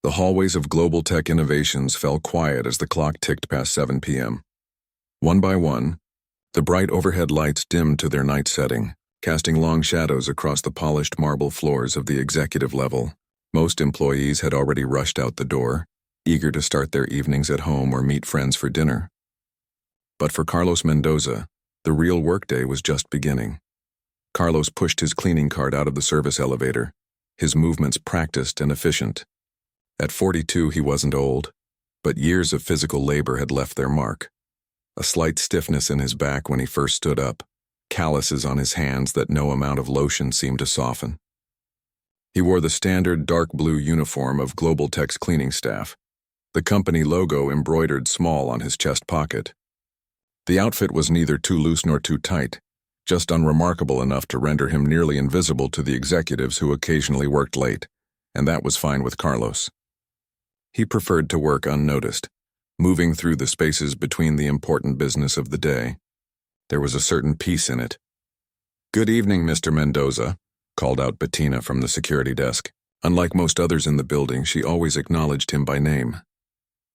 The hallways of global tech innovations fell quiet as the clock ticked past 7 p.m. One by one, the bright overhead lights dimmed to their night setting, casting long shadows across the polished marble floors of the executive level. Most employees had already rushed out the door, eager to start their evenings at home or meet friends for dinner. But for Carlos Mendoza, the real workday was just beginning. Carlos pushed his cleaning cart out of the service elevator, his movements practiced and efficient. At 42, he wasn't old, but years of physical labor had left their mark. A slight stiffness in his back when he first stood up, calluses on his hands that no amount of lotion seemed to soften. He wore the standard dark blue uniform of Global Tech's cleaning staff, the company logo embroidered small on his chest pocket. The outfit was neither too loose nor too tight, just unremarkable enough to render him nearly invisible to the executives who occasionally worked late, and that was fine with Carlos. He preferred to work unnoticed, moving through the spaces between the important business of the day. There was a certain peace in it. "Good evening, Mr. Mendoza," called out Bettina from the security desk. Unlike most others in the building, she always acknowledged him by name.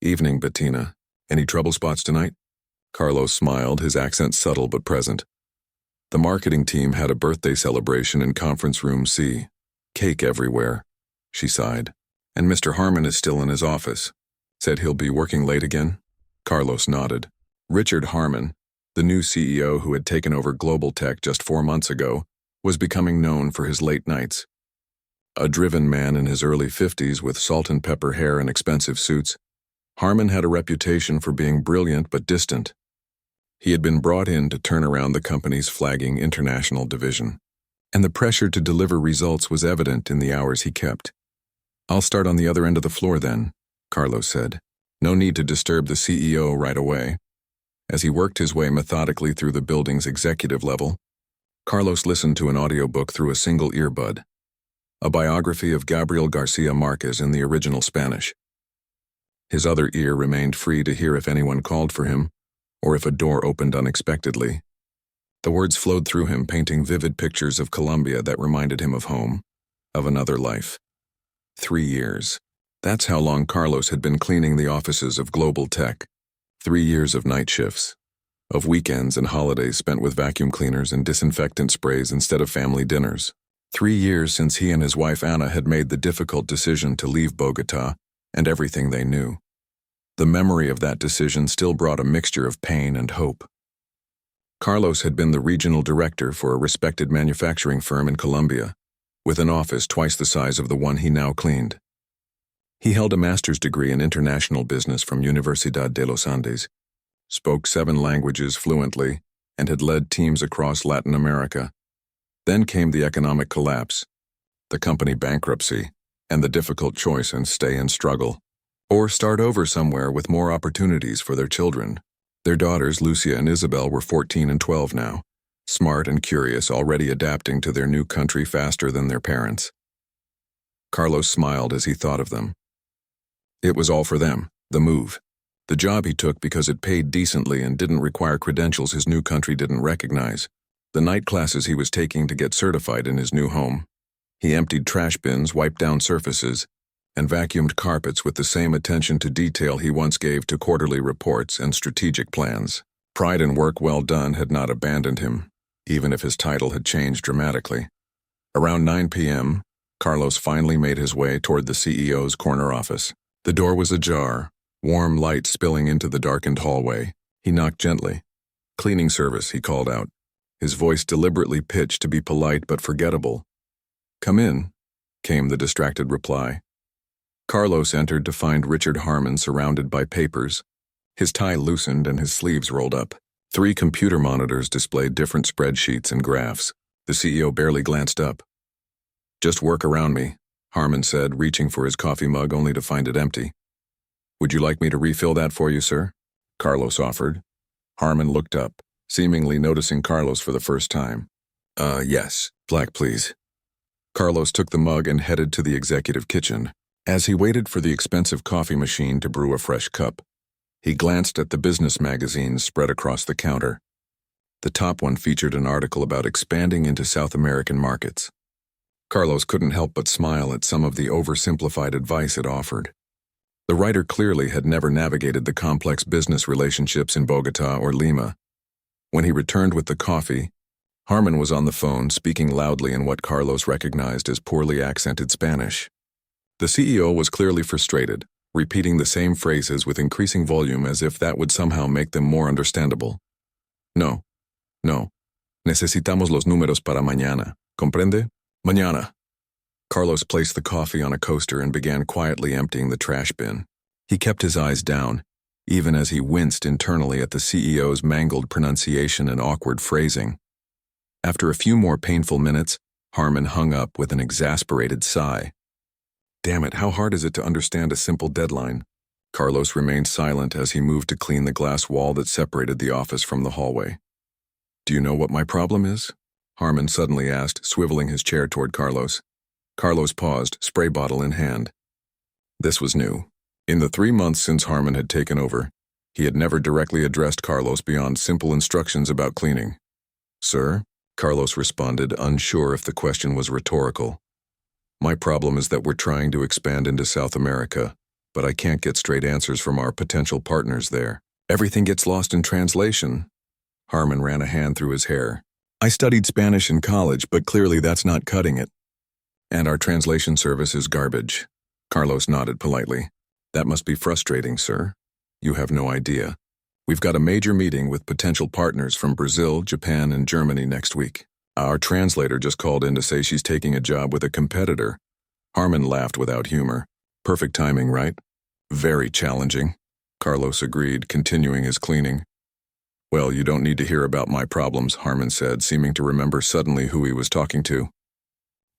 "Evening, Bettina. Any trouble spots tonight?" Carlos smiled, his accent subtle but present. The marketing team had a birthday celebration in conference room C. "Cake everywhere," she sighed. "And Mr. Harmon is still in his office. Said he'll be working late again?" Carlos nodded. Richard Harmon, the new CEO who had taken over Global Tech just 4 months ago, was becoming known for his late nights. A driven man in his early 50s with salt and pepper hair and expensive suits, Harmon had a reputation for being brilliant but distant. He had been brought in to turn around the company's flagging international division, and the pressure to deliver results was evident in the hours he kept. "I'll start on the other end of the floor then," Carlos said. "No need to disturb the CEO right away." As he worked his way methodically through the building's executive level, Carlos listened to an audiobook through a single earbud, a biography of Gabriel Garcia Marquez in the original Spanish. His other ear remained free to hear if anyone called for him, or if a door opened unexpectedly. The words flowed through him, painting vivid pictures of Colombia that reminded him of home, of another life. 3 years. That's how long Carlos had been cleaning the offices of Global Tech. 3 years of night shifts, of weekends and holidays spent with vacuum cleaners and disinfectant sprays instead of family dinners. 3 years since he and his wife Anna had made the difficult decision to leave Bogota and everything they knew. The memory of that decision still brought a mixture of pain and hope. Carlos had been the regional director for a respected manufacturing firm in Colombia, with an office twice the size of the one he now cleaned. He held a master's degree in international business from Universidad de los Andes, spoke 7 languages fluently, and had led teams across Latin America. Then came the economic collapse, the company bankruptcy, and the difficult choice and stay and struggle, or start over somewhere with more opportunities for their children. Their daughters, Lucia and Isabel, were 14 and 12 now, smart and curious, already adapting to their new country faster than their parents. Carlos smiled as he thought of them. It was all for them, the move. The job he took because it paid decently and didn't require credentials his new country didn't recognize. The night classes he was taking to get certified in his new home. He emptied trash bins, wiped down surfaces, and vacuumed carpets with the same attention to detail he once gave to quarterly reports and strategic plans. Pride in work well done had not abandoned him, even if his title had changed dramatically. Around 9 p.m., Carlos finally made his way toward the CEO's corner office. The door was ajar, warm light spilling into the darkened hallway. He knocked gently. "Cleaning service," he called out, his voice deliberately pitched to be polite but forgettable. "Come in," came the distracted reply. Carlos entered to find Richard Harmon surrounded by papers, his tie loosened and his sleeves rolled up. 3 computer monitors displayed different spreadsheets and graphs. The CEO barely glanced up. "Just work around me," Harmon said, reaching for his coffee mug only to find it empty. "Would you like me to refill that for you, sir?" Carlos offered. Harmon looked up, seemingly noticing Carlos for the first time. Yes, black please." Carlos took the mug and headed to the executive kitchen. As he waited for the expensive coffee machine to brew a fresh cup, he glanced at the business magazines spread across the counter. The top one featured an article about expanding into South American markets. Carlos couldn't help but smile at some of the oversimplified advice it offered. The writer clearly had never navigated the complex business relationships in Bogota or Lima. When he returned with the coffee, Harmon was on the phone speaking loudly in what Carlos recognized as poorly accented Spanish. The CEO was clearly frustrated, repeating the same phrases with increasing volume as if that would somehow make them more understandable. No. Necesitamos los números para mañana. ¿Comprende? Mañana. Carlos placed the coffee on a coaster and began quietly emptying the trash bin. He kept his eyes down, even as he winced internally at the CEO's mangled pronunciation and awkward phrasing. After a few more painful minutes, Harmon hung up with an exasperated sigh. Damn it, how hard is it to understand a simple deadline? Carlos remained silent as he moved to clean the glass wall that separated the office from the hallway. Do you know what my problem is? Harmon suddenly asked, swiveling his chair toward Carlos. Carlos paused, spray bottle in hand. This was new. In the 3 months since Harmon had taken over, he had never directly addressed Carlos beyond simple instructions about cleaning. Sir? Carlos responded, unsure if the question was rhetorical. My problem is that we're trying to expand into South America, but I can't get straight answers from our potential partners there. Everything gets lost in translation. Harmon ran a hand through his hair. I studied Spanish in college, but clearly that's not cutting it. And our translation service is garbage. Carlos nodded politely. That must be frustrating, sir. You have no idea. We've got a major meeting with potential partners from Brazil, Japan, and Germany next week. Our translator just called in to say she's taking a job with a competitor. Harmon laughed without humor. Perfect timing, right? Very challenging. Carlos agreed, continuing his cleaning. Well, you don't need to hear about my problems, Harmon said, seeming to remember suddenly who he was talking to.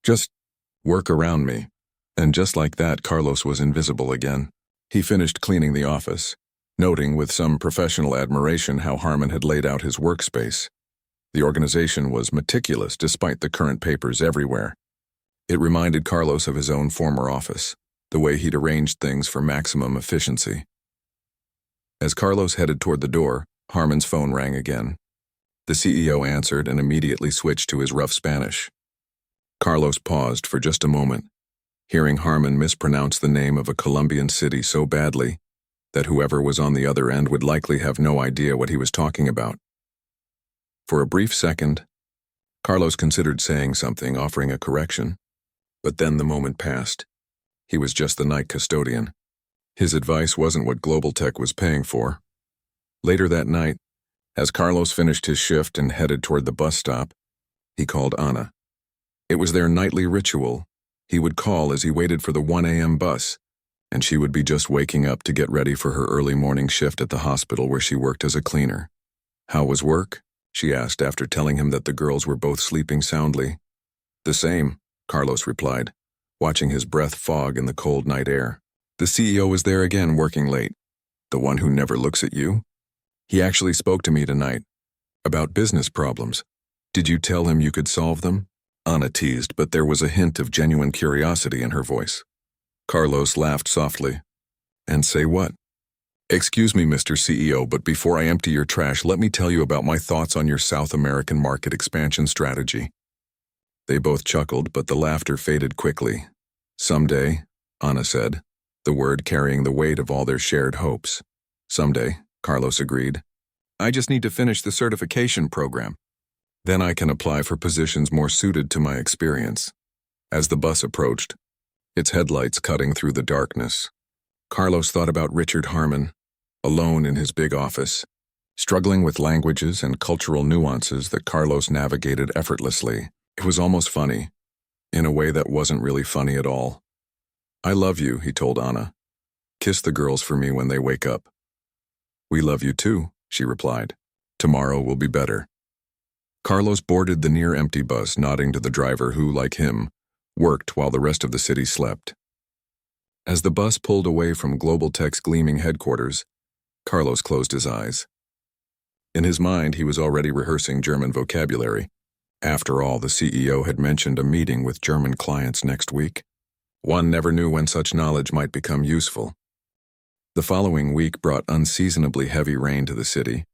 Just work around me. And just like that, Carlos was invisible again. He finished cleaning the office, noting with some professional admiration how Harmon had laid out his workspace. The organization was meticulous despite the current papers everywhere. It reminded Carlos of his own former office, the way he'd arranged things for maximum efficiency. As Carlos headed toward the door, Harmon's phone rang again. The CEO answered and immediately switched to his rough Spanish. Carlos paused for just a moment, hearing Harmon mispronounce the name of a Colombian city so badly that whoever was on the other end would likely have no idea what he was talking about. For a brief second, Carlos considered saying something, offering a correction, but then the moment passed. He was just the night custodian. His advice wasn't what Global Tech was paying for. Later that night, as Carlos finished his shift and headed toward the bus stop, he called Ana. It was their nightly ritual. He would call as he waited for the 1 a.m. bus, and she would be just waking up to get ready for her early morning shift at the hospital where she worked as a cleaner. How was work? She asked after telling him that the girls were both sleeping soundly. The same, Carlos replied, watching his breath fog in the cold night air. The CEO was there again working late. The one who never looks at you? He actually spoke to me tonight. About business problems. Did you tell him you could solve them? Ana teased, but there was a hint of genuine curiosity in her voice. Carlos laughed softly. And say what? Excuse me, Mr. CEO, but before I empty your trash, let me tell you about my thoughts on your South American market expansion strategy. They both chuckled, but the laughter faded quickly. Someday, Ana said, the word carrying the weight of all their shared hopes. Someday, Carlos agreed. I just need to finish the certification program. Then I can apply for positions more suited to my experience. As the bus approached, its headlights cutting through the darkness, Carlos thought about Richard Harmon, alone in his big office, struggling with languages and cultural nuances that Carlos navigated effortlessly. It was almost funny, in a way that wasn't really funny at all. I love you, he told Ana. Kiss the girls for me when they wake up. We love you too, she replied. Tomorrow will be better. Carlos boarded the near-empty bus, nodding to the driver who, like him, worked while the rest of the city slept. As the bus pulled away from Global Tech's gleaming headquarters, Carlos closed his eyes. In his mind, he was already rehearsing German vocabulary. After all, the CEO had mentioned a meeting with German clients next week. One never knew when such knowledge might become useful. The following week brought unseasonably heavy rain to the city,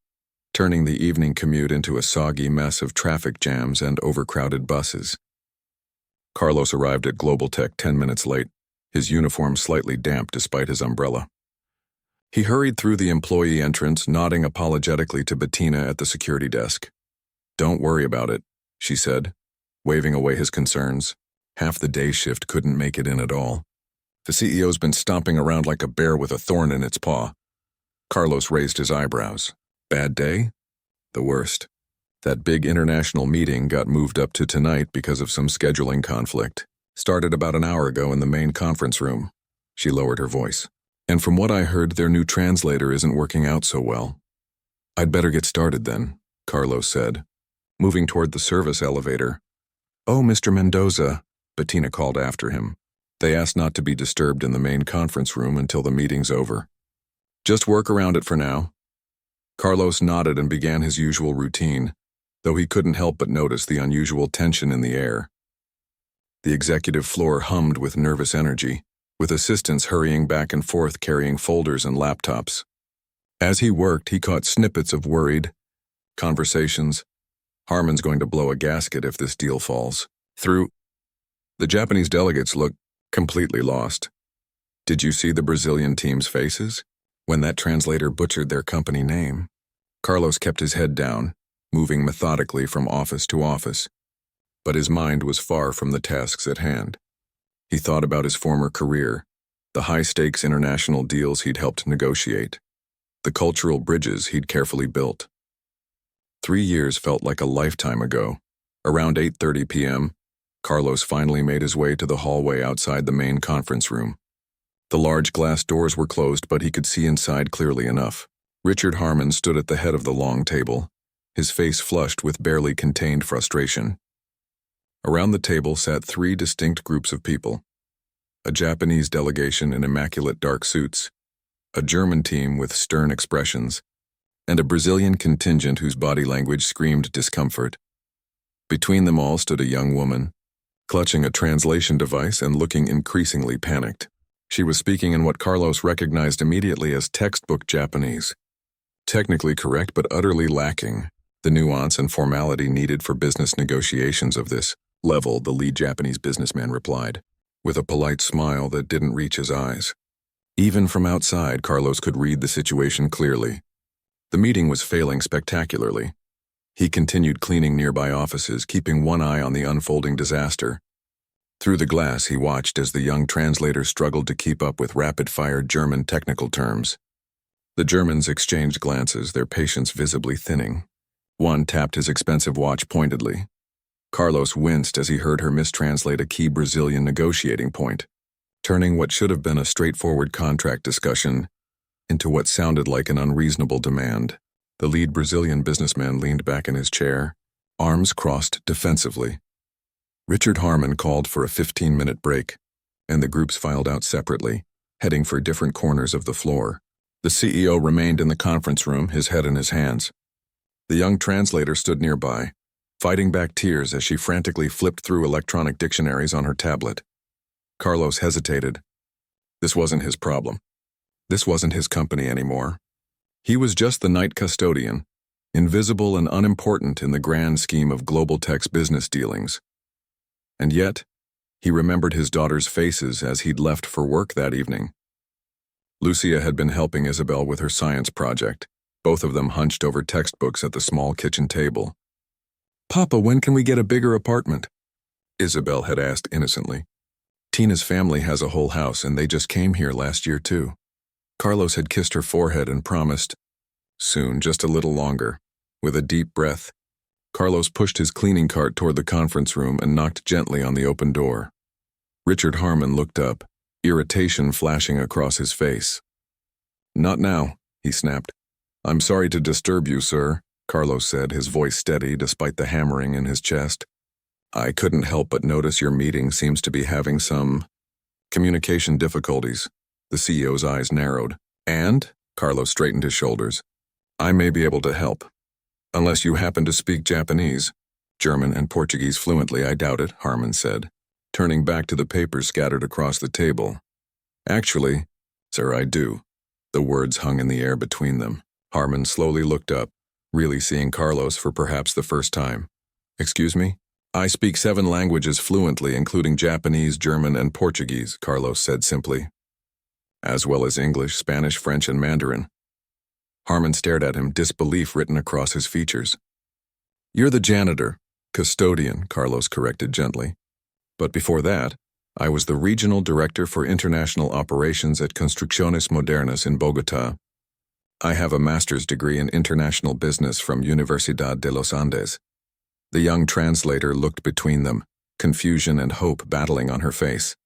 turning the evening commute into a soggy mess of traffic jams and overcrowded buses. Carlos arrived at Global Tech 10 minutes late, his uniform slightly damp despite his umbrella. He hurried through the employee entrance, nodding apologetically to Bettina at the security desk. "Don't worry about it," she said, waving away his concerns. Half the day shift couldn't make it in at all. The CEO's been stomping around like a bear with a thorn in its paw. Carlos raised his eyebrows. Bad day? The worst. That big international meeting got moved up to tonight because of some scheduling conflict. Started about an hour ago in the main conference room. She lowered her voice. And from what I heard, their new translator isn't working out so well. "I'd better get started then," Carlos said, moving toward the service elevator. "Oh, Mr. Mendoza," Bettina called after him. They asked not to be disturbed in the main conference room until the meeting's over. "Just work around it for now." Carlos nodded and began his usual routine, though he couldn't help but notice the unusual tension in the air. The executive floor hummed with nervous energy, with assistants hurrying back and forth carrying folders and laptops. As he worked, he caught snippets of worried conversations. Harmon's going to blow a gasket if this deal falls through. The Japanese delegates looked completely lost. Did you see the Brazilian team's faces when that translator butchered their company name? Carlos kept his head down, moving methodically from office to office, but his mind was far from the tasks at hand. He thought about his former career, the high-stakes international deals he'd helped negotiate, the cultural bridges he'd carefully built. 3 years felt like a lifetime ago. Around 8:30 p.m., Carlos finally made his way to the hallway outside the main conference room. The large glass doors were closed, but he could see inside clearly enough. Richard Harmon stood at the head of the long table, his face flushed with barely contained frustration. Around the table sat 3 distinct groups of people: a Japanese delegation in immaculate dark suits, a German team with stern expressions, and a Brazilian contingent whose body language screamed discomfort. Between them all stood a young woman, clutching a translation device and looking increasingly panicked. She was speaking in what Carlos recognized immediately as textbook Japanese. Technically correct, but utterly lacking the nuance and formality needed for business negotiations of this level, the lead Japanese businessman replied, with a polite smile that didn't reach his eyes. Even from outside, Carlos could read the situation clearly. The meeting was failing spectacularly. He continued cleaning nearby offices, keeping one eye on the unfolding disaster. Through the glass, he watched as the young translator struggled to keep up with rapid-fire German technical terms. The Germans exchanged glances, their patience visibly thinning. One tapped his expensive watch pointedly. Carlos winced as he heard her mistranslate a key Brazilian negotiating point, turning what should have been a straightforward contract discussion into what sounded like an unreasonable demand. The lead Brazilian businessman leaned back in his chair, arms crossed defensively. Richard Harmon called for a 15-minute break, and the groups filed out separately, heading for different corners of the floor. The CEO remained in the conference room, his head in his hands. The young translator stood nearby, fighting back tears as she frantically flipped through electronic dictionaries on her tablet. Carlos hesitated. This wasn't his problem. This wasn't his company anymore. He was just the night custodian, invisible and unimportant in the grand scheme of Global Tech's business dealings. And yet, he remembered his daughter's faces as he'd left for work that evening. Lucia had been helping Isabel with her science project, both of them hunched over textbooks at the small kitchen table. "Papa, when can we get a bigger apartment?" Isabel had asked innocently. "Tina's family has a whole house and they just came here last year too." Carlos had kissed her forehead and promised, "Soon, just a little longer." With a deep breath, Carlos pushed his cleaning cart toward the conference room and knocked gently on the open door. Richard Harmon looked up, irritation flashing across his face. "Not now," he snapped. "I'm sorry to disturb you, sir," Carlos said, his voice steady despite the hammering in his chest. "I couldn't help but notice your meeting seems to be having some communication difficulties." The CEO's eyes narrowed. "And?" Carlos straightened his shoulders. "I may be able to help. Unless you happen to speak Japanese." "German and Portuguese fluently, I doubt it," Harmon said, turning back to the papers scattered across the table. "Actually, sir, I do." The words hung in the air between them. Harmon slowly looked up, really seeing Carlos for perhaps the first time. "Excuse me?" "I speak 7 languages fluently, including Japanese, German, and Portuguese," Carlos said simply. as well as English, Spanish, French, and Mandarin. Harmon stared at him, disbelief written across his features. "You're the janitor, custodian," Carlos corrected gently. "But before that, I was the regional director for international operations at Construcciones Modernas in Bogotá. I have a master's degree in international business from Universidad de los Andes." The young translator looked between them, confusion and hope battling on her face.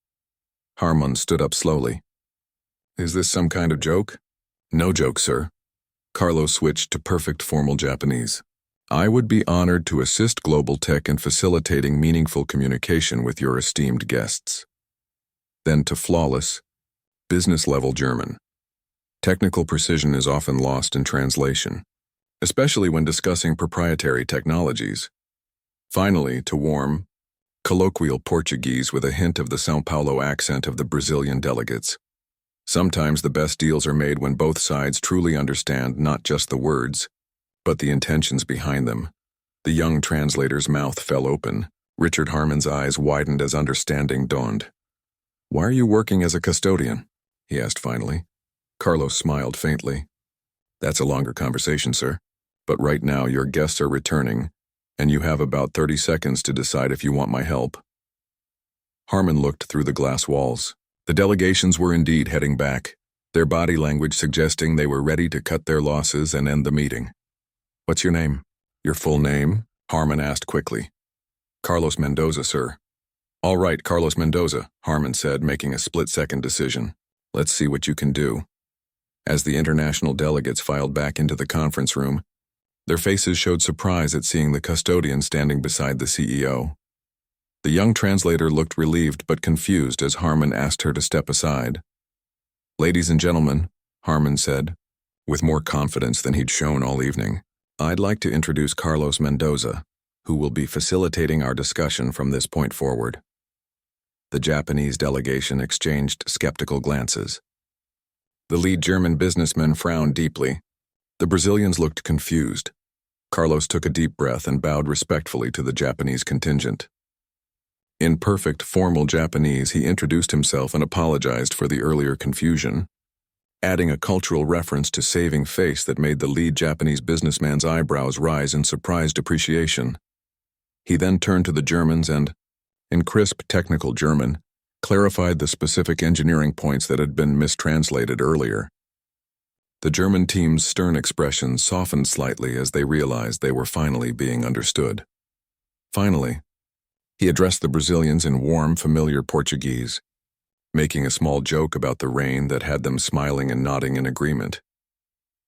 Harmon stood up slowly. "Is this some kind of joke?" "No joke, sir." Carlos switched to perfect formal Japanese. "I would be honored to assist Global Tech in facilitating meaningful communication with your esteemed guests." Then to flawless, business-level German. Technical precision is often lost in translation, especially when discussing proprietary technologies. Finally, to warm, colloquial Portuguese with a hint of the São Paulo accent of the Brazilian delegates. Sometimes the best deals are made when both sides truly understand not just the words, but the intentions behind them. The young translator's mouth fell open. Richard Harmon's eyes widened as understanding dawned. "Why are you working as a custodian?" he asked finally. Carlos smiled faintly. "That's a longer conversation, sir. But right now your guests are returning, and you have about 30 seconds to decide if you want my help." Harmon looked through the glass walls. The delegations were indeed heading back, their body language suggesting they were ready to cut their losses and end the meeting. "What's your name?" "Your full name?" Harmon asked quickly. "Carlos Mendoza, sir." "All right, Carlos Mendoza," Harmon said, making a split-second decision. "Let's see what you can do." As the international delegates filed back into the conference room, their faces showed surprise at seeing the custodian standing beside the CEO. The young translator looked relieved but confused as Harmon asked her to step aside. "Ladies and gentlemen," Harmon said, with more confidence than he'd shown all evening, "I'd like to introduce Carlos Mendoza, who will be facilitating our discussion from this point forward." The Japanese delegation exchanged skeptical glances. The lead German businessman frowned deeply. The Brazilians looked confused. Carlos took a deep breath and bowed respectfully to the Japanese contingent. In perfect, formal Japanese, he introduced himself and apologized for the earlier confusion, adding a cultural reference to saving face that made the lead Japanese businessman's eyebrows rise in surprised appreciation. He then turned to the Germans and, in crisp technical German, clarified the specific engineering points that had been mistranslated earlier. The German team's stern expressions softened slightly as they realized they were finally being understood. Finally, he addressed the Brazilians in warm, familiar Portuguese, making a small joke about the rain that had them smiling and nodding in agreement.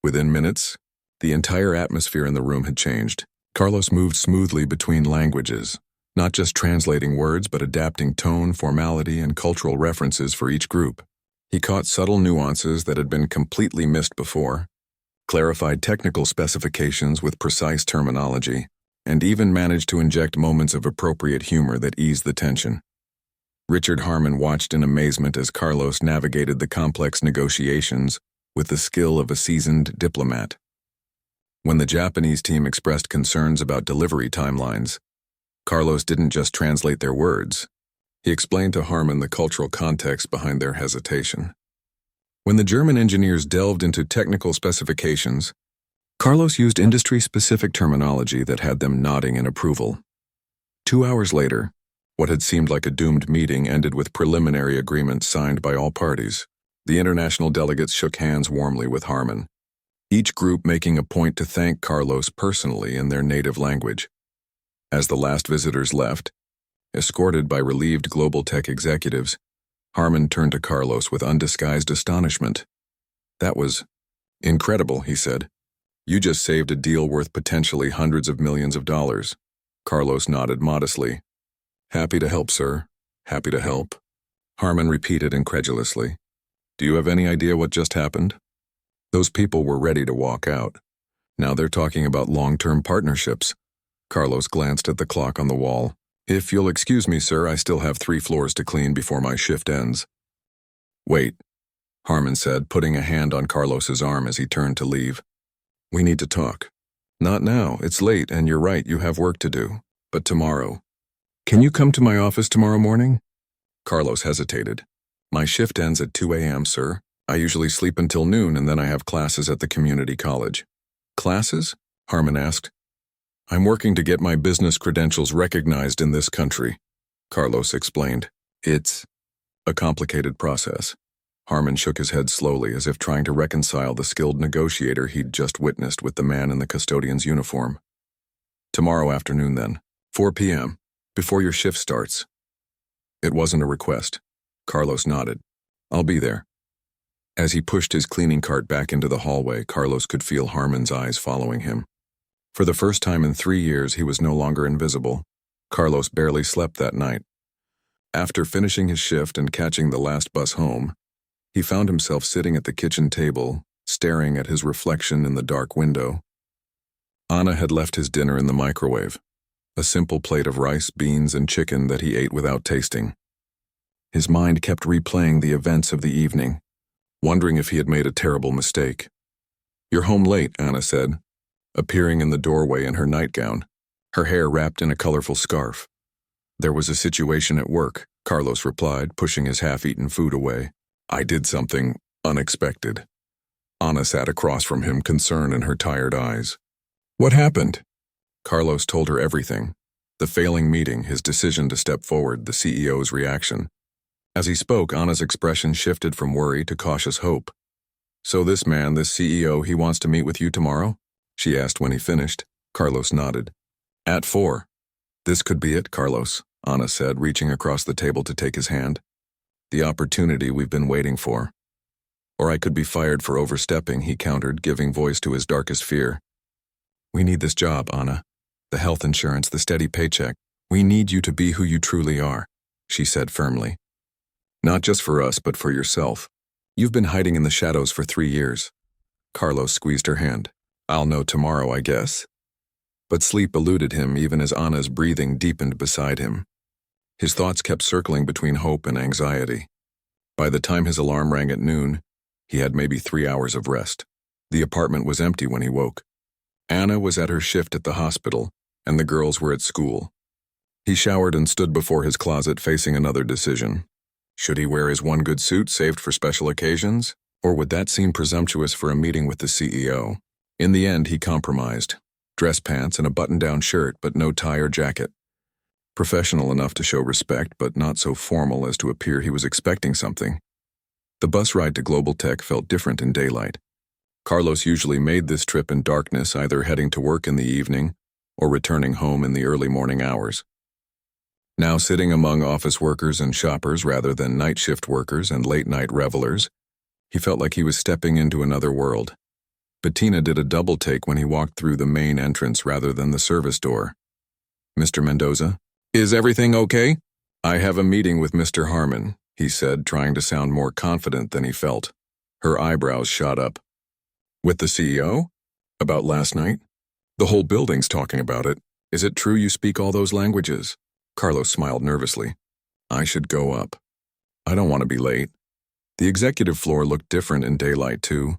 Within minutes, the entire atmosphere in the room had changed. Carlos moved smoothly between languages, not just translating words but adapting tone, formality, and cultural references for each group. He caught subtle nuances that had been completely missed before, clarified technical specifications with precise terminology, and even managed to inject moments of appropriate humor that eased the tension. Richard Harmon watched in amazement as Carlos navigated the complex negotiations with the skill of a seasoned diplomat. When the Japanese team expressed concerns about delivery timelines, Carlos didn't just translate their words. He explained to Harmon the cultural context behind their hesitation. When the German engineers delved into technical specifications, Carlos used industry-specific terminology that had them nodding in approval. 2 hours later, what had seemed like a doomed meeting ended with preliminary agreements signed by all parties. The international delegates shook hands warmly with Harmon, each group making a point to thank Carlos personally in their native language. As the last visitors left, escorted by relieved Global Tech executives, Harmon turned to Carlos with undisguised astonishment. "That was incredible," he said. "You just saved a deal worth potentially hundreds of millions of dollars." Carlos nodded modestly. "Happy to help, sir. Happy to help." Harmon repeated incredulously. "Do you have any idea what just happened?" Those people were ready to walk out. Now they're talking about long-term partnerships. Carlos glanced at the clock on the wall. "If you'll excuse me, sir, I still have 3 floors to clean before my shift ends." "Wait," Harmon said, putting a hand on Carlos's arm as he turned to leave. "We need to talk." "Not now. It's late, and you're right, you have work to do. But tomorrow. Can you come to my office tomorrow morning?" Carlos hesitated. "My shift ends at 2 a.m., sir. I usually sleep until noon and then I have classes at the community college. Classes? Harmon asked. I'm working to get my business credentials recognized in this country, Carlos explained. It's a complicated process. Harmon shook his head slowly as if trying to reconcile the skilled negotiator he'd just witnessed with the man in the custodian's uniform. Tomorrow afternoon then, 4 p.m., before your shift starts. It wasn't a request. Carlos nodded. I'll be there. As he pushed his cleaning cart back into the hallway, Carlos could feel Harmon's eyes following him. For the first time in 3 years, he was no longer invisible. Carlos barely slept that night. After finishing his shift and catching the last bus home, he found himself sitting at the kitchen table, staring at his reflection in the dark window. Anna had left his dinner in the microwave, a simple plate of rice, beans, and chicken that he ate without tasting. His mind kept replaying the events of the evening, wondering if he had made a terrible mistake. You're home late, Anna said, appearing in the doorway in her nightgown, her hair wrapped in a colorful scarf. There was a situation at work, Carlos replied, pushing his half-eaten food away. I did something unexpected. Anna sat across from him, concern in her tired eyes. What happened? Carlos told her everything. The failing meeting, his decision to step forward, the CEO's reaction. As he spoke, Anna's expression shifted from worry to cautious hope. So this man, this CEO, he wants to meet with you tomorrow? She asked when he finished. Carlos nodded. At 4. This could be it, Carlos, Anna said, reaching across the table to take his hand. The opportunity we've been waiting for. Or I could be fired for overstepping, he countered, giving voice to his darkest fear. We need this job, Anna. The health insurance, the steady paycheck. We need you to be who you truly are, she said firmly. Not just for us, but for yourself. You've been hiding in the shadows for 3 years. Carlos squeezed her hand. I'll know tomorrow, I guess. But sleep eluded him even as Anna's breathing deepened beside him. His thoughts kept circling between hope and anxiety. By the time his alarm rang at noon, he had maybe 3 hours of rest. The apartment was empty when he woke. Anna was at her shift at the hospital, and the girls were at school. He showered and stood before his closet facing another decision. Should he wear his one good suit saved for special occasions? Or would that seem presumptuous for a meeting with the CEO? In the end, he compromised. Dress pants and a button-down shirt, but no tie or jacket. Professional enough to show respect, but not so formal as to appear he was expecting something. The bus ride to Global Tech felt different in daylight. Carlos usually made this trip in darkness, either heading to work in the evening or returning home in the early morning hours. Now sitting among office workers and shoppers rather than night shift workers and late-night revelers, he felt like he was stepping into another world. Bettina did a double take when he walked through the main entrance rather than the service door. Mr. Mendoza? Is everything okay? I have a meeting with Mr. Harmon, he said, trying to sound more confident than he felt. Her eyebrows shot up. With the CEO? About last night? The whole building's talking about it. Is it true you speak all those languages? Carlos smiled nervously. I should go up. I don't want to be late. The executive floor looked different in daylight, too.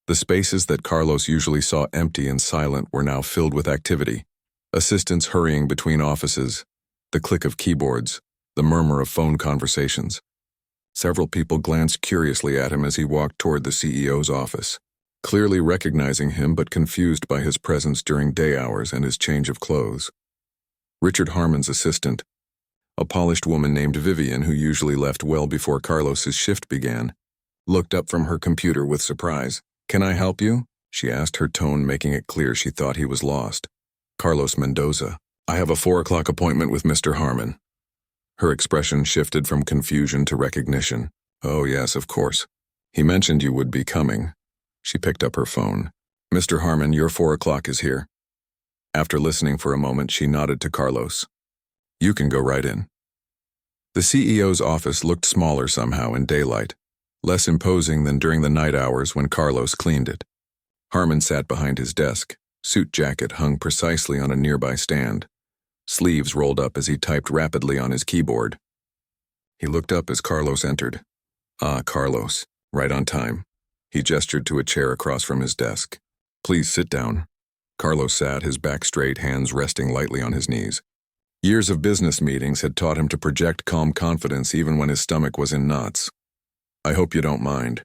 The spaces that Carlos usually saw empty and silent were now filled with activity. Assistants hurrying between offices, the click of keyboards, the murmur of phone conversations. Several people glanced curiously at him as he walked toward the CEO's office, clearly recognizing him but confused by his presence during day hours and his change of clothes. Richard Harmon's assistant, a polished woman named Vivian who usually left well before Carlos's shift began, looked up from her computer with surprise. Can I help you? She asked, her tone making it clear she thought he was lost. Carlos Mendoza. I have a 4 o'clock appointment with Mr. Harmon. Her expression shifted from confusion to recognition. Oh yes, of course. He mentioned you would be coming. She picked up her phone. Mr. Harmon, your 4 o'clock is here. After listening for a moment, she nodded to Carlos. You can go right in. The CEO's office looked smaller somehow in daylight, less imposing than during the night hours when Carlos cleaned it. Harmon sat behind his desk, suit jacket hung precisely on a nearby stand, sleeves rolled up as he typed rapidly on his keyboard. He looked up as Carlos entered. Ah, Carlos, right on time. He gestured to a chair across from his desk. Please sit down. Carlos sat, his back straight, hands resting lightly on his knees. Years of business meetings had taught him to project calm confidence even when his stomach was in knots. I hope you don't mind.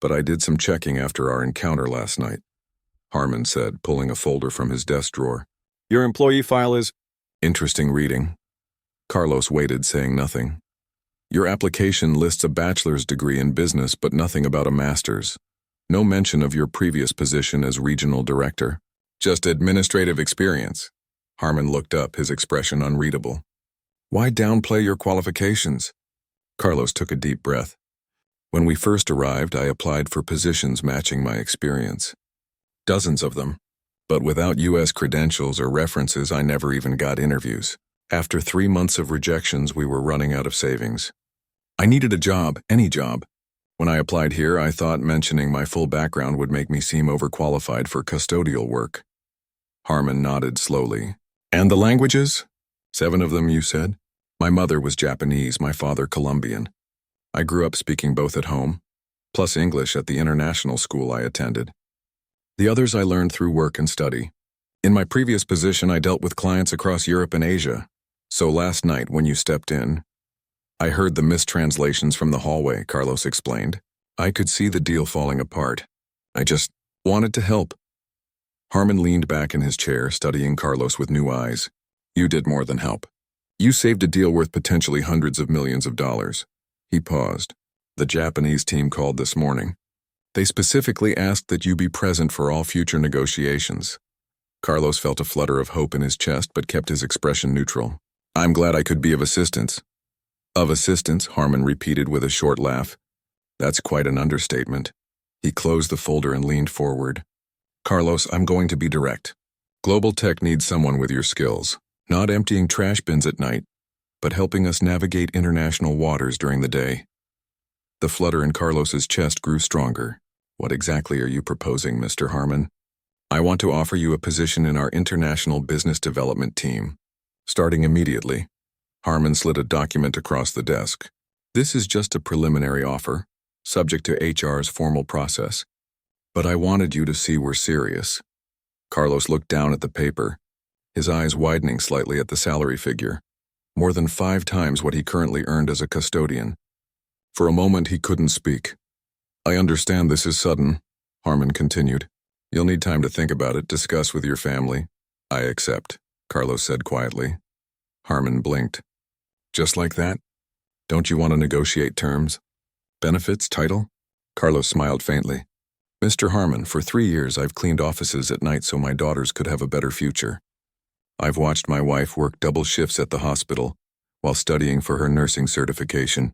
but I did some checking after our encounter last night," Harmon said, pulling a folder from his desk drawer. "Your employee file is—" "Interesting reading." Carlos waited, saying nothing. "Your application lists a bachelor's degree in business but nothing about a master's. No mention of your previous position as regional director. Just administrative experience." Harmon looked up, his expression unreadable. "Why downplay your qualifications?" Carlos took a deep breath. "When we first arrived, I applied for positions matching my experience. Dozens of them. But without U.S. credentials or references, I never even got interviews. After 3 months of rejections, we were running out of savings. I needed a job, any job. When I applied here, I thought mentioning my full background would make me seem overqualified for custodial work." Harmon nodded slowly. "And the languages?" "7 of them, you said? My mother was Japanese, my father Colombian. I grew up speaking both at home, plus English at the international school I attended. The others I learned through work and study. In my previous position, I dealt with clients across Europe and Asia. So last night, when you stepped in, I heard the mistranslations from the hallway," Carlos explained. "I could see the deal falling apart. I just wanted to help." Harmon leaned back in his chair, studying Carlos with new eyes. "You did more than help. You saved a deal worth potentially hundreds of millions of dollars." He paused. "The Japanese team called this morning. They specifically asked that you be present for all future negotiations." Carlos felt a flutter of hope in his chest but kept his expression neutral. "I'm glad I could be of assistance." "Of assistance," Harmon repeated with a short laugh. "That's quite an understatement." He closed the folder and leaned forward. "Carlos, I'm going to be direct. Global Tech needs someone with your skills, not emptying trash bins at night, but helping us navigate international waters during the day." The flutter in Carlos's chest grew stronger. "What exactly are you proposing, Mr. Harmon?" "I want to offer you a position in our international business development team, starting immediately." Harmon slid a document across the desk. "This is just a preliminary offer, subject to HR's formal process. But I wanted you to see we're serious." Carlos looked down at the paper, his eyes widening slightly at the salary figure. More than 5 times what he currently earned as a custodian. For a moment he couldn't speak. "I understand this is sudden," Harmon continued. "You'll need time to think about it, discuss with your family." "I accept," Carlos said quietly. Harmon blinked. "Just like that? Don't you want to negotiate terms? Benefits, title?" Carlos smiled faintly. "Mr. Harmon, for 3 years I've cleaned offices at night so my daughters could have a better future. I've watched my wife work double shifts at the hospital while studying for her nursing certification.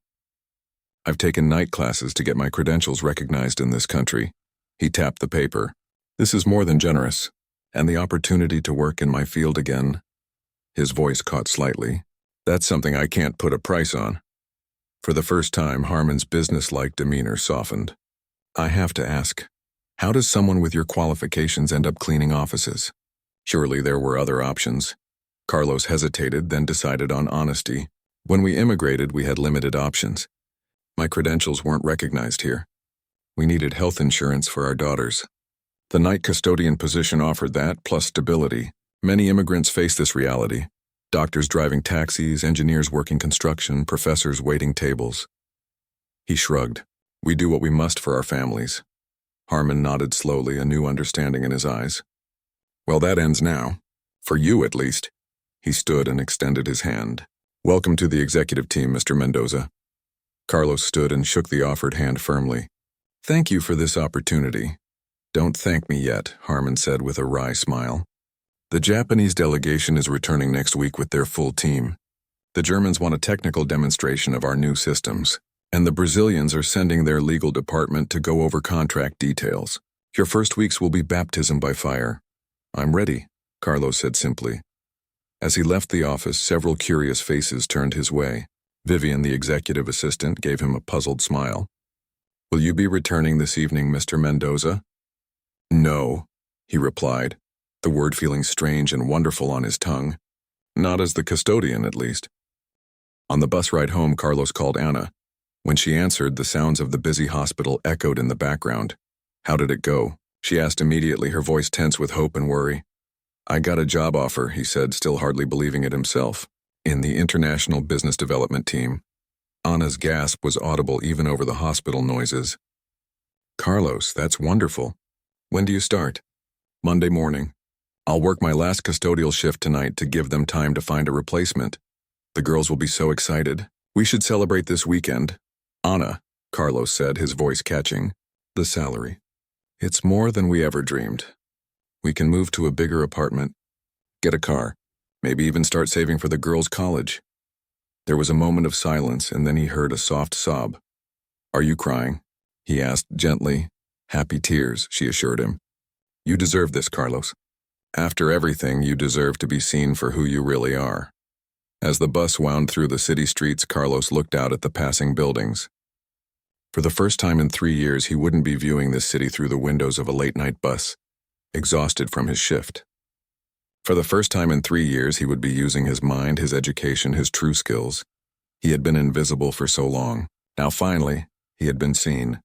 I've taken night classes to get my credentials recognized in this country." He tapped the paper. "This is more than generous, and the opportunity to work in my field again." His voice caught slightly. "That's something I can't put a price on." For the first time, Harmon's business-like demeanor softened. "I have to ask, how does someone with your qualifications end up cleaning offices? Surely there were other options." Carlos hesitated, then decided on honesty. "When we immigrated, we had limited options. My credentials weren't recognized here. We needed health insurance for our daughters. The night custodian position offered that, plus stability. Many immigrants face this reality. Doctors driving taxis, engineers working construction, professors waiting tables." He shrugged. "We do what we must for our families." Harmon nodded slowly, a new understanding in his eyes. "Well, that ends now. For you, at least." He stood and extended his hand. "Welcome to the executive team, Mr. Mendoza." Carlos stood and shook the offered hand firmly. "Thank you for this opportunity." "Don't thank me yet," Harmon said with a wry smile. "The Japanese delegation is returning next week with their full team. The Germans want a technical demonstration of our new systems, and the Brazilians are sending their legal department to go over contract details. Your first weeks will be baptism by fire." "I'm ready," Carlos said simply. As he left the office, several curious faces turned his way. Vivian, the executive assistant, gave him a puzzled smile. "Will you be returning this evening, Mr. Mendoza?" "No," he replied, the word feeling strange and wonderful on his tongue. "Not as the custodian, at least." On the bus ride home, Carlos called Anna. When she answered, the sounds of the busy hospital echoed in the background. "How did it go?" she asked immediately, her voice tense with hope and worry. "I got a job offer," he said, still hardly believing it himself, "in the international business development team." Anna's gasp was audible even over the hospital noises. Carlos, that's wonderful. When do you start? Monday morning. I'll work my last custodial shift tonight to give them time to find a replacement. The girls will be so excited. We should celebrate this weekend. Anna, Carlos said, his voice catching. The salary. It's more than we ever dreamed. We can move to a bigger apartment, get a car, maybe even start saving for the girls' college. There was a moment of silence, and then he heard a soft sob. Are you crying? He asked gently. Happy tears, she assured him. You deserve this, Carlos. After everything, you deserve to be seen for who you really are. As the bus wound through the city streets, Carlos looked out at the passing buildings. For the first time in 3 years, he wouldn't be viewing this city through the windows of a late-night bus, exhausted from his shift. For the first time in 3 years, he would be using his mind, his education, his true skills. He had been invisible for so long. Now finally, he had been seen.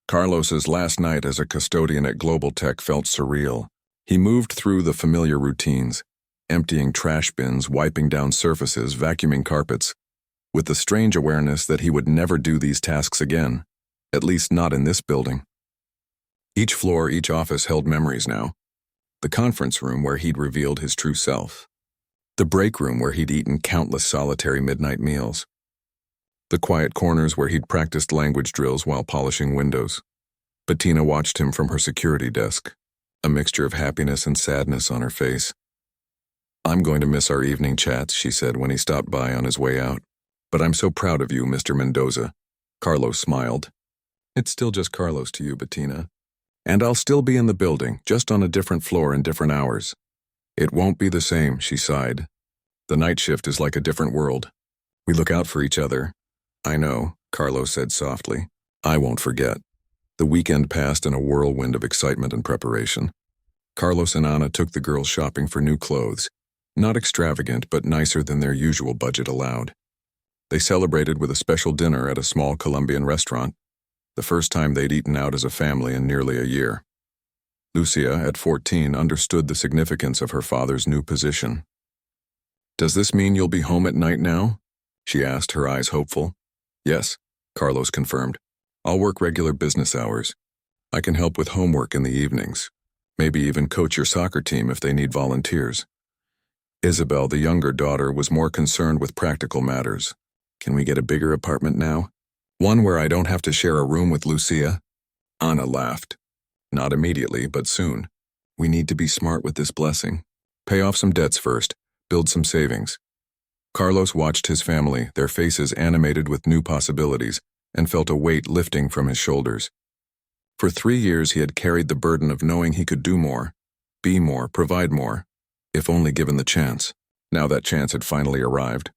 Carlos's last night as a custodian at Global Tech felt surreal. He moved through the familiar routines, emptying trash bins, wiping down surfaces, vacuuming carpets, with the strange awareness that he would never do these tasks again, at least not in this building. Each floor, each office held memories now. The conference room where he'd revealed his true self. The break room where he'd eaten countless solitary midnight meals. The quiet corners where he'd practiced language drills while polishing windows. Bettina watched him from her security desk, a mixture of happiness and sadness on her face. I'm going to miss our evening chats, she said when he stopped by on his way out. But I'm so proud of you, Mr. Mendoza. Carlos smiled. It's still just Carlos to you, Bettina. And I'll still be in the building, just on a different floor and different hours. It won't be the same, she sighed. The night shift is like a different world. We look out for each other. I know, Carlos said softly. I won't forget. The weekend passed in a whirlwind of excitement and preparation. Carlos and Anna took the girls shopping for new clothes, not extravagant but nicer than their usual budget allowed. They celebrated with a special dinner at a small Colombian restaurant, the first time they'd eaten out as a family in nearly a year. Lucia, at 14, understood the significance of her father's new position. Does this mean you'll be home at night now? She asked, her eyes hopeful. Yes, Carlos confirmed. I'll work regular business hours. I can help with homework in the evenings. Maybe even coach your soccer team if they need volunteers. Isabel, the younger daughter, was more concerned with practical matters. Can we get a bigger apartment now? One where I don't have to share a room with Lucia? Anna laughed. Not immediately, but soon. We need to be smart with this blessing. Pay off some debts first, build some savings. Carlos watched his family, their faces animated with new possibilities, and felt a weight lifting from his shoulders. For 3 years he had carried the burden of knowing he could do more, be more, provide more, if only given the chance. Now that chance had finally arrived.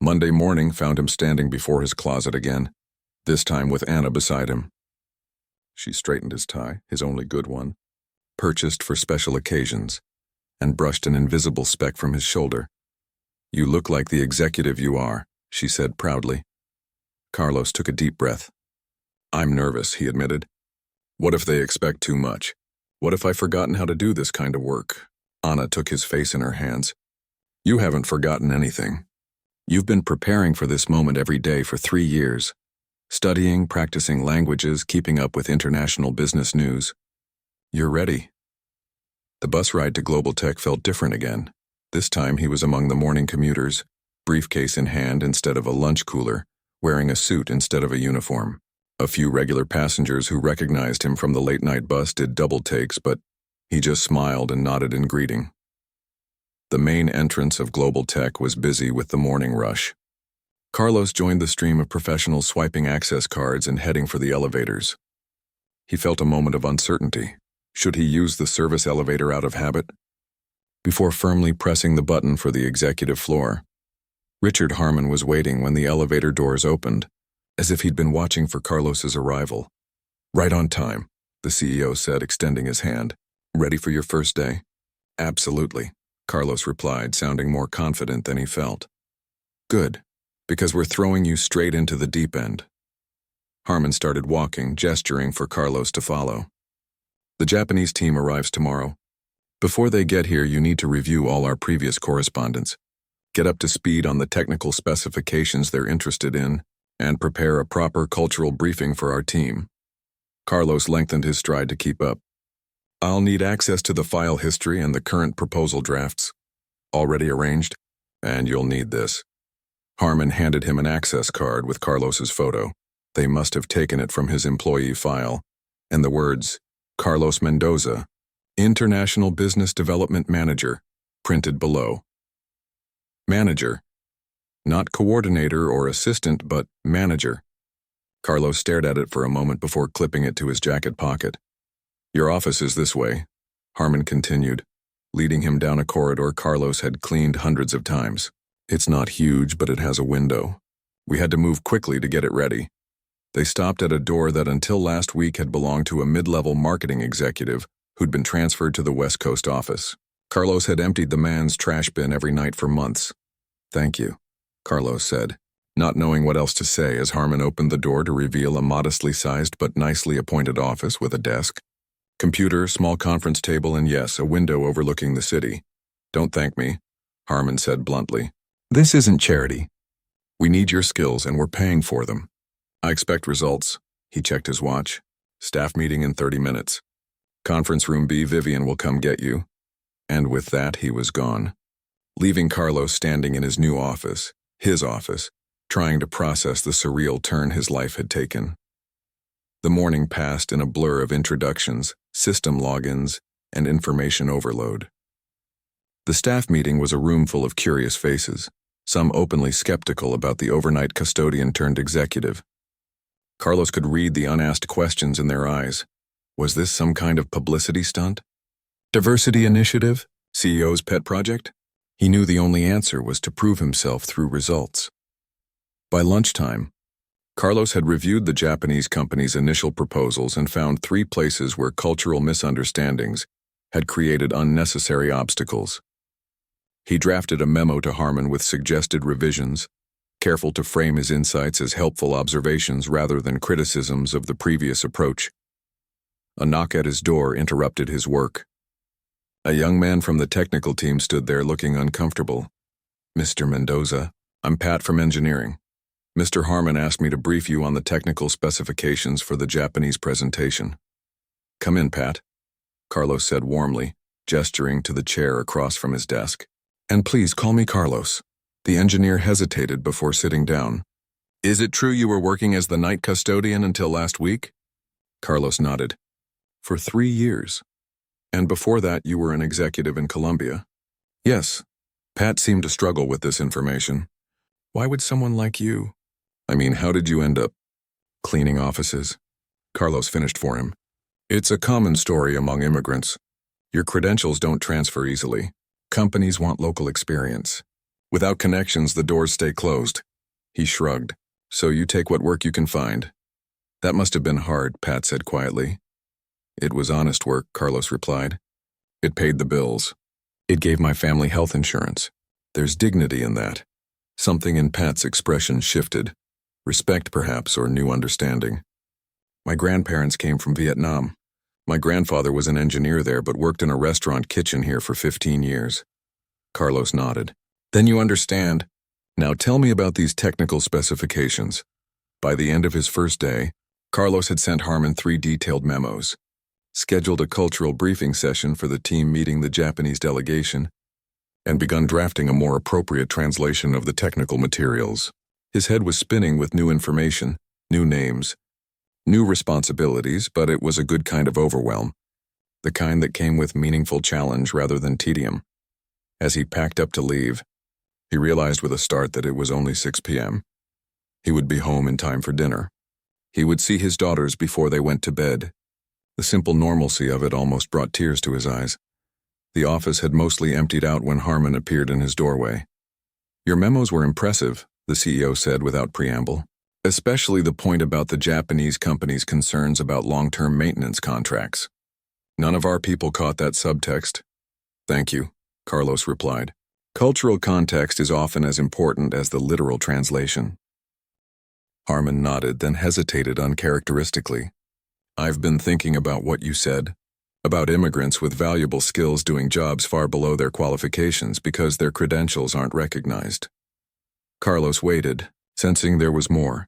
Monday morning found him standing before his closet again, this time with Anna beside him. She straightened his tie, his only good one, purchased for special occasions, and brushed an invisible speck from his shoulder. You look like the executive you are, she said proudly. Carlos took a deep breath. I'm nervous, he admitted. What if they expect too much? What if I've forgotten how to do this kind of work? Anna took his face in her hands. You haven't forgotten anything. You've been preparing for this moment every day for 3 years. Studying, practicing languages, keeping up with international business news. You're ready. The bus ride to Global Tech felt different again. This time he was among the morning commuters, briefcase in hand instead of a lunch cooler, wearing a suit instead of a uniform. A few regular passengers who recognized him from the late-night bus did double takes, but he just smiled and nodded in greeting. The main entrance of Global Tech was busy with the morning rush. Carlos joined the stream of professionals swiping access cards and heading for the elevators. He felt a moment of uncertainty. Should he use the service elevator out of habit? Before firmly pressing the button for the executive floor, Richard Harmon was waiting when the elevator doors opened, as if he'd been watching for Carlos's arrival. Right on time, the CEO said, extending his hand. Ready for your first day? Absolutely, Carlos replied, sounding more confident than he felt. Good, because we're throwing you straight into the deep end. Harmon started walking, gesturing for Carlos to follow. The Japanese team arrives tomorrow. Before they get here, you need to review all our previous correspondence, get up to speed on the technical specifications they're interested in, and prepare a proper cultural briefing for our team. Carlos lengthened his stride to keep up. I'll need access to the file history and the current proposal drafts. Already arranged? And you'll need this. Harmon handed him an access card with Carlos's photo. They must have taken it from his employee file, and the words, Carlos Mendoza, International Business Development Manager, printed below. Manager. Not coordinator or assistant, but manager. Carlos stared at it for a moment before clipping it to his jacket pocket. Your office is this way, Harmon continued, leading him down a corridor Carlos had cleaned hundreds of times. It's not huge, but it has a window. We had to move quickly to get it ready. They stopped at a door that until last week had belonged to a mid-level marketing executive who'd been transferred to the West Coast office. Carlos had emptied the man's trash bin every night for months. Thank you, Carlos said, not knowing what else to say as Harmon opened the door to reveal a modestly sized but nicely appointed office with a desk, computer, small conference table, and yes, a window overlooking the city. Don't thank me, Harmon said bluntly. This isn't charity. We need your skills and we're paying for them. I expect results. He checked his watch. Staff meeting in 30 minutes. Conference room B, Vivian will come get you. And with that, he was gone, leaving Carlos standing in his new office, his office, trying to process the surreal turn his life had taken. The morning passed in a blur of introductions, system logins, and information overload. The staff meeting was a room full of curious faces, some openly skeptical about the overnight custodian turned executive. Carlos could read the unasked questions in their eyes. Was this some kind of publicity stunt? Diversity initiative? CEO's pet project? He knew the only answer was to prove himself through results. By lunchtime, Carlos had reviewed the Japanese company's initial proposals and found 3 places where cultural misunderstandings had created unnecessary obstacles. He drafted a memo to Harmon with suggested revisions, careful to frame his insights as helpful observations rather than criticisms of the previous approach. A knock at his door interrupted his work. A young man from the technical team stood there looking uncomfortable. Mr. Mendoza, I'm Pat from engineering. Mr. Harmon asked me to brief you on the technical specifications for the Japanese presentation. Come in, Pat, Carlos said warmly, gesturing to the chair across from his desk. And please call me Carlos. The engineer hesitated before sitting down. Is it true you were working as the night custodian until last week? Carlos nodded. For 3 years. And before that you were an executive in Colombia. Yes. Pat seemed to struggle with this information. Why would someone like you? I mean, how did you end up cleaning offices? Carlos finished for him. It's a common story among immigrants. Your credentials don't transfer easily. Companies want local experience. Without connections, the doors stay closed. He shrugged. So you take what work you can find. That must have been hard, Pat said quietly. It was honest work, Carlos replied. It paid the bills. It gave my family health insurance. There's dignity in that. Something in Pat's expression shifted. Respect, perhaps, or new understanding. My grandparents came from Vietnam. My grandfather was an engineer there but worked in a restaurant kitchen here for 15 years. Carlos nodded. Then you understand. Now tell me about these technical specifications. By the end of his first day, Carlos had sent Harmon 3 detailed memos, scheduled a cultural briefing session for the team meeting the Japanese delegation, and begun drafting a more appropriate translation of the technical materials. His head was spinning with new information, new names, new responsibilities, but it was a good kind of overwhelm, the kind that came with meaningful challenge rather than tedium. As he packed up to leave, he realized with a start that it was only 6 p.m. He would be home in time for dinner. He would see his daughters before they went to bed. The simple normalcy of it almost brought tears to his eyes. The office had mostly emptied out when Harmon appeared in his doorway. Your memos were impressive, the CEO said without preamble, especially the point about the Japanese company's concerns about long-term maintenance contracts. None of our people caught that subtext. Thank you, Carlos replied. Cultural context is often as important as the literal translation. Harmon nodded, then hesitated uncharacteristically. I've been thinking about what you said, about immigrants with valuable skills doing jobs far below their qualifications because their credentials aren't recognized. Carlos waited, sensing there was more.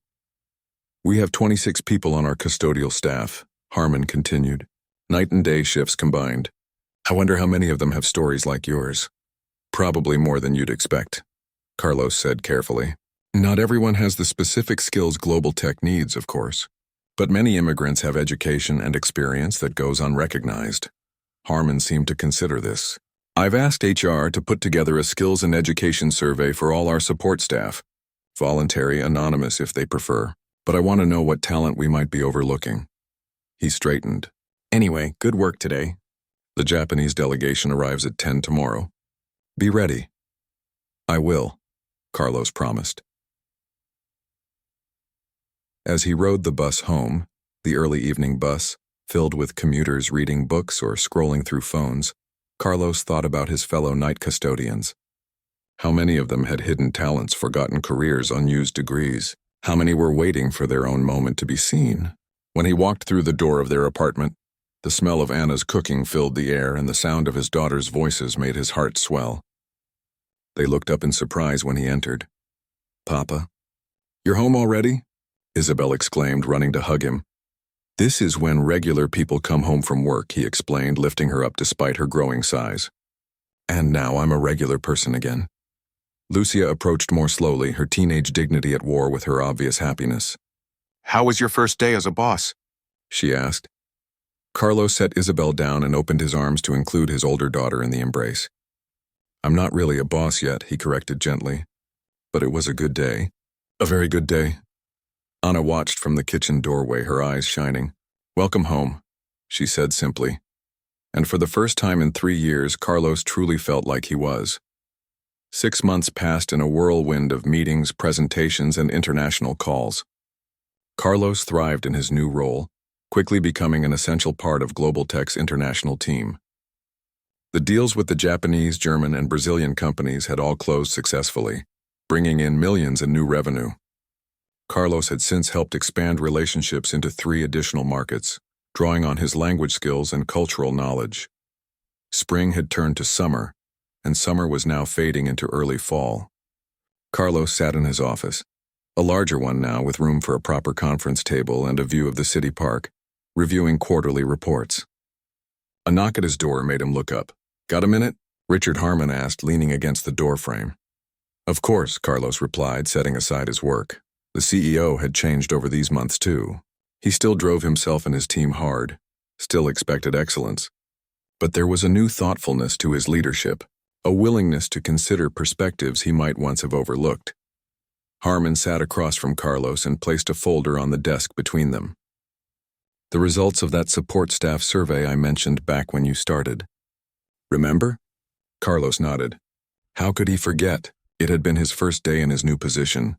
We have 26 people on our custodial staff, Harmon continued. Night and day shifts combined. I wonder how many of them have stories like yours. Probably more than you'd expect, Carlos said carefully. Not everyone has the specific skills global tech needs, of course. But many immigrants have education and experience that goes unrecognized. Harmon seemed to consider this. I've asked HR to put together a skills and education survey for all our support staff. Voluntary, anonymous if they prefer. But I want to know what talent we might be overlooking. He straightened. Anyway, good work today. The Japanese delegation arrives at 10 tomorrow. Be ready. I will, Carlos promised. As he rode the bus home, the early evening bus, filled with commuters reading books or scrolling through phones, Carlos thought about his fellow night custodians. How many of them had hidden talents, forgotten careers, unused degrees? How many were waiting for their own moment to be seen? When he walked through the door of their apartment, the smell of Anna's cooking filled the air and the sound of his daughter's voices made his heart swell. They looked up in surprise when he entered. Papa? You're home already? Isabel exclaimed, running to hug him. This is when regular people come home from work, he explained, lifting her up despite her growing size. And now I'm a regular person again. Lucia approached more slowly, her teenage dignity at war with her obvious happiness. How was your first day as a boss? She asked. Carlos set Isabel down and opened his arms to include his older daughter in the embrace. I'm not really a boss yet, he corrected gently. But it was a good day. A very good day. Anna watched from the kitchen doorway, her eyes shining. Welcome home, she said simply. And for the first time in 3 years, Carlos truly felt like he was. 6 months passed in a whirlwind of meetings, presentations, and international calls. Carlos thrived in his new role, quickly becoming an essential part of Global Tech's international team. The deals with the Japanese, German, and Brazilian companies had all closed successfully, bringing in millions in new revenue. Carlos had since helped expand relationships into 3 additional markets, drawing on his language skills and cultural knowledge. Spring had turned to summer, and summer was now fading into early fall. Carlos sat in his office, a larger one now with room for a proper conference table and a view of the city park, reviewing quarterly reports. A knock at his door made him look up. Got a minute? Richard Harmon asked, leaning against the doorframe. Of course, Carlos replied, setting aside his work. The CEO had changed over these months too. He still drove himself and his team hard, still expected excellence. But there was a new thoughtfulness to his leadership, a willingness to consider perspectives he might once have overlooked. Harmon sat across from Carlos and placed a folder on the desk between them. The results of that support staff survey I mentioned back when you started. Remember? Carlos nodded. How could he forget? It had been his first day in his new position.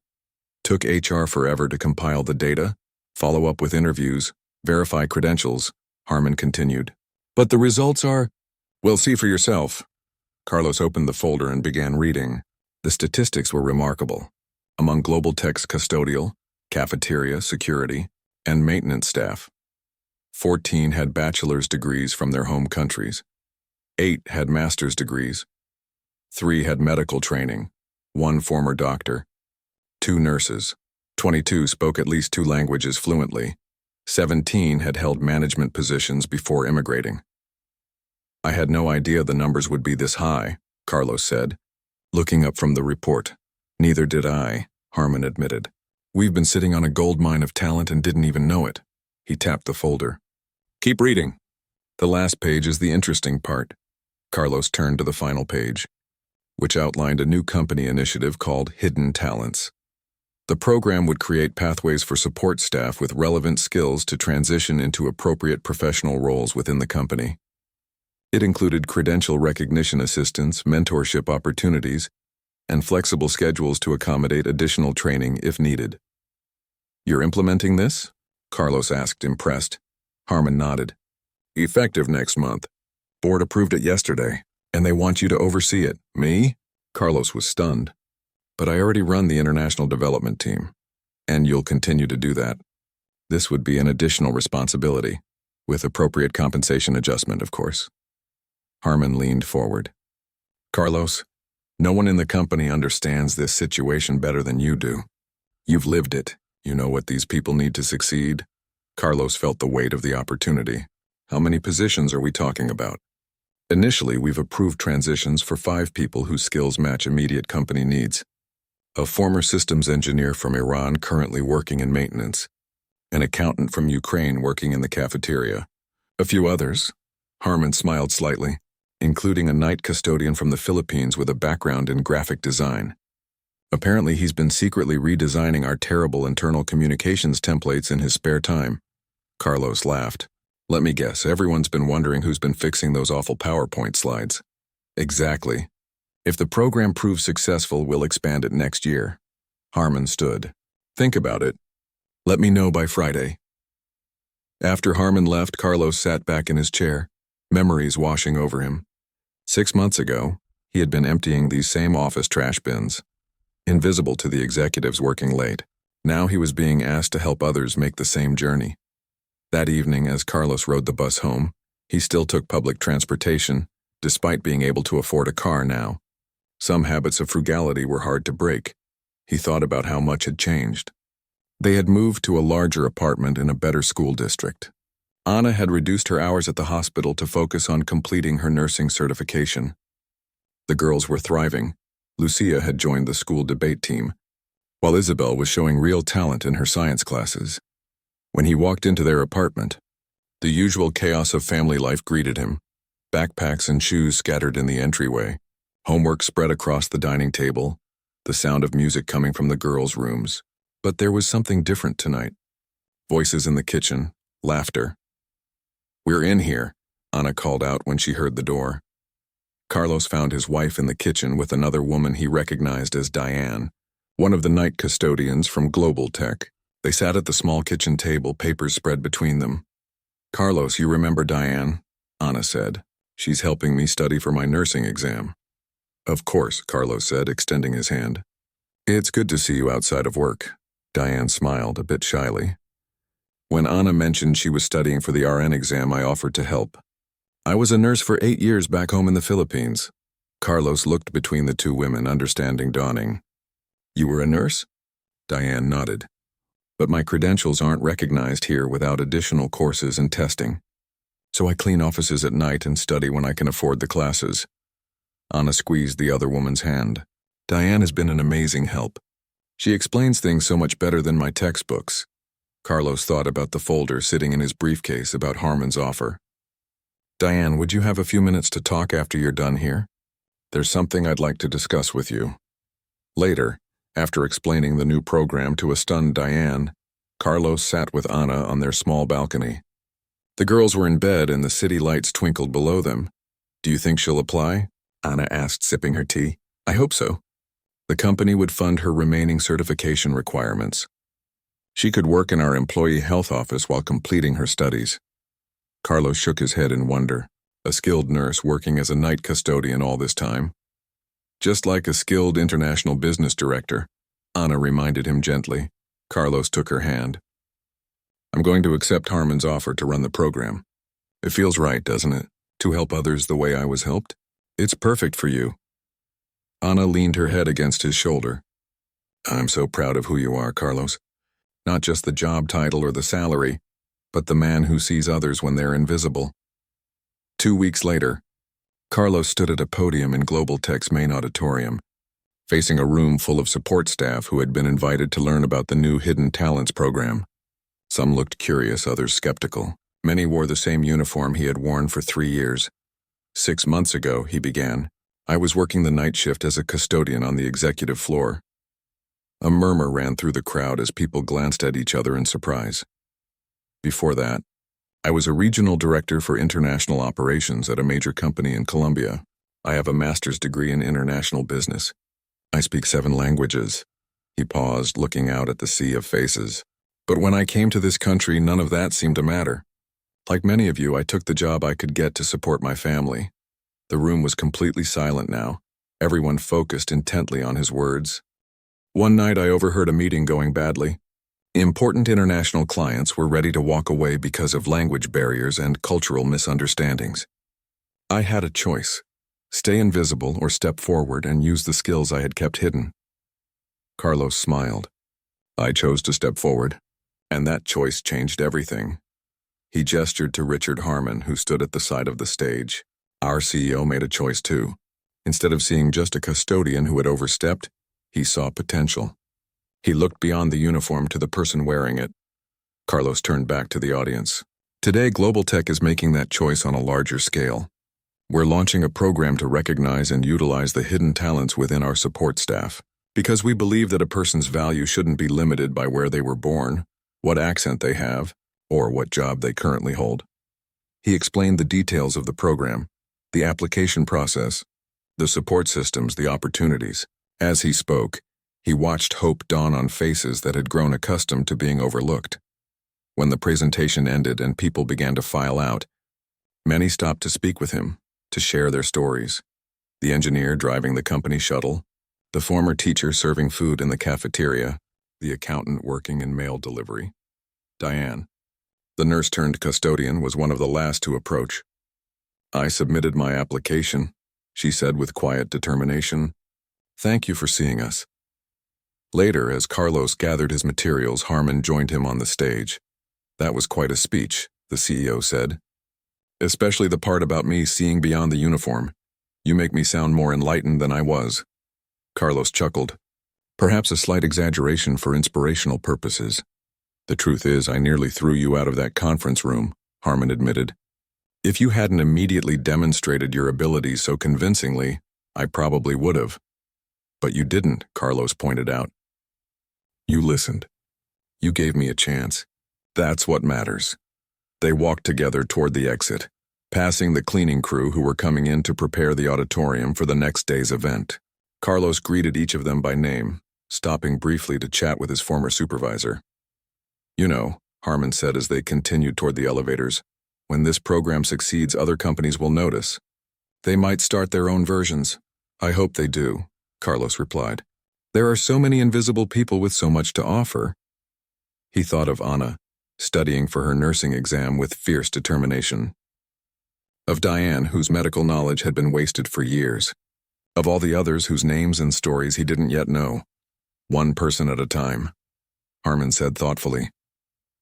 Took HR forever to compile the data, follow up with interviews, verify credentials, Harmon continued. But the results are, well, see for yourself. Carlos opened the folder and began reading. The statistics were remarkable. Among Global Tech's custodial, cafeteria, security, and maintenance staff, 14 had bachelor's degrees from their home countries. 8 had master's degrees. 3 had medical training, 1 former doctor, 2 nurses. 22 spoke at least 2 languages fluently. 17 had held management positions before immigrating. I had no idea the numbers would be this high, Carlos said, looking up from the report. Neither did I, Harmon admitted. We've been sitting on a gold mine of talent and didn't even know it. He tapped the folder. Keep reading. The last page is the interesting part. Carlos turned to the final page, which outlined a new company initiative called Hidden Talents. The program would create pathways for support staff with relevant skills to transition into appropriate professional roles within the company. It included credential recognition assistance, mentorship opportunities, and flexible schedules to accommodate additional training if needed. You're implementing this? Carlos asked, impressed. Harmon nodded. Effective next month. Board approved it yesterday, and they want you to oversee it. Me? Carlos was stunned. But I already run the international development team, and you'll continue to do that. This would be an additional responsibility, with appropriate compensation adjustment, of course. Harmon leaned forward. Carlos, no one in the company understands this situation better than you do. You've lived it. You know what these people need to succeed. Carlos felt the weight of the opportunity. How many positions are we talking about? Initially, we've approved transitions for 5 people whose skills match immediate company needs. A former systems engineer from Iran currently working in maintenance. An accountant from Ukraine working in the cafeteria. A few others. Harmon smiled slightly, including a night custodian from the Philippines with a background in graphic design. Apparently, he's been secretly redesigning our terrible internal communications templates in his spare time. Carlos laughed. Let me guess, everyone's been wondering who's been fixing those awful PowerPoint slides. Exactly. If the program proves successful, we'll expand it next year. Harmon stood. Think about it. Let me know by Friday. After Harmon left, Carlos sat back in his chair, memories washing over him. 6 months ago, he had been emptying these same office trash bins. Invisible to the executives working late. Now he was being asked to help others make the same journey. That evening, as Carlos rode the bus home, he still took public transportation, despite being able to afford a car now. Some habits of frugality were hard to break. He thought about how much had changed. They had moved to a larger apartment in a better school district. Anna had reduced her hours at the hospital to focus on completing her nursing certification. The girls were thriving. Lucia had joined the school debate team, while Isabel was showing real talent in her science classes. When he walked into their apartment, the usual chaos of family life greeted him. Backpacks and shoes scattered in the entryway, homework spread across the dining table, the sound of music coming from the girls' rooms. But there was something different tonight. Voices in the kitchen, laughter. "We're in here," Anna called out when she heard the door. Carlos found his wife in the kitchen with another woman he recognized as Diane, one of the night custodians from Global Tech. They sat at the small kitchen table, papers spread between them. "Carlos, you remember Diane?" Anna said. "She's helping me study for my nursing exam." "Of course," Carlos said, extending his hand. "It's good to see you outside of work." Diane smiled, a bit shyly. "When Anna mentioned she was studying for the RN exam, I offered to help. I was a nurse for 8 years back home in the Philippines." Carlos looked between the two women, understanding dawning. "You were a nurse?" Diane nodded. "But my credentials aren't recognized here without additional courses and testing. So I clean offices at night and study when I can afford the classes." Anna squeezed the other woman's hand. "Diane has been an amazing help. She explains things so much better than my textbooks." Carlos thought about the folder sitting in his briefcase about Harmon's offer. "Diane, would you have a few minutes to talk after you're done here? There's something I'd like to discuss with you." Later, after explaining the new program to a stunned Diane, Carlos sat with Anna on their small balcony. The girls were in bed and the city lights twinkled below them. "Do you think she'll apply?" Anna asked, sipping her tea. "I hope so. The company would fund her remaining certification requirements. She could work in our employee health office while completing her studies." Carlos shook his head in wonder. A skilled nurse working as a night custodian all this time. "Just like a skilled international business director," Anna reminded him gently. Carlos took her hand. "I'm going to accept Harmon's offer to run the program. It feels right, doesn't it? To help others the way I was helped? It's perfect for you." Anna leaned her head against his shoulder. "I'm so proud of who you are, Carlos. Not just the job title or the salary, but the man who sees others when they're invisible." 2 weeks later, Carlos stood at a podium in Global Tech's main auditorium, facing a room full of support staff who had been invited to learn about the new Hidden Talents program. Some looked curious, others skeptical. Many wore the same uniform he had worn for 3 years. 6 months ago, he began, "I was working the night shift as a custodian on the executive floor." A murmur ran through the crowd as people glanced at each other in surprise. "Before that, I was a regional director for international operations at a major company in Colombia. I have a master's degree in international business. I speak 7 languages." He paused, looking out at the sea of faces. "But when I came to this country, none of that seemed to matter. Like many of you, I took the job I could get to support my family." The room was completely silent now, everyone focused intently on his words. "One night I overheard a meeting going badly. Important international clients were ready to walk away because of language barriers and cultural misunderstandings. I had a choice: stay invisible or step forward and use the skills I had kept hidden." Carlos smiled. "I chose to step forward. And that choice changed everything. He gestured to Richard Harmon, who stood at the side of the stage. Our CEO made a choice too. Instead of seeing just a custodian who had overstepped, he saw potential. He looked beyond the uniform to the person wearing it. Carlos turned back to the audience. Today, Global Tech is making that choice on a larger scale. We're launching a program to recognize and utilize the hidden talents within our support staff, because we believe that a person's value shouldn't be limited by where they were born, what accent they have, or what job they currently hold. He explained the details of the program, the application process, the support systems, the opportunities. As he spoke, he watched hope dawn on faces that had grown accustomed to being overlooked. When the presentation ended and people began to file out, many stopped to speak with him, to share their stories. The engineer driving the company shuttle, the former teacher serving food in the cafeteria, the accountant working in mail delivery. Diane, the nurse-turned-custodian, was one of the last to approach. "I submitted my application," she said with quiet determination. "Thank you for seeing us." Later, as Carlos gathered his materials, Harmon joined him on the stage. "That was quite a speech," the CEO said. "Especially the part about me seeing beyond the uniform. You make me sound more enlightened than I was." Carlos chuckled. "Perhaps a slight exaggeration for inspirational purposes. The truth is, I nearly threw you out of that conference room," Harmon admitted. "If you hadn't immediately demonstrated your abilities so convincingly, I probably would have. But you didn't," Carlos pointed out. "You listened. You gave me a chance. That's what matters." They walked together toward the exit, passing the cleaning crew who were coming in to prepare the auditorium for the next day's event. Carlos greeted each of them by name, stopping briefly to chat with his former supervisor. "You know," Harmon said as they continued toward the elevators, "when this program succeeds, other companies will notice. They might start their own versions." "I hope they do," Carlos replied. "There are so many invisible people with so much to offer." He thought of Anna, studying for her nursing exam with fierce determination. Of Diane, whose medical knowledge had been wasted for years. Of all the others whose names and stories he didn't yet know. "One person at a time," Harmon said thoughtfully.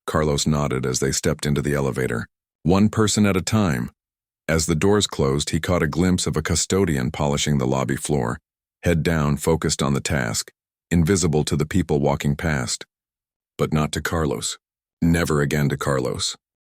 Carlos nodded as they stepped into the elevator. "One person at a time." As the doors closed, he caught a glimpse of a custodian polishing the lobby floor, head down, focused on the task, invisible to the people walking past. But not to Carlos. Never again to Carlos.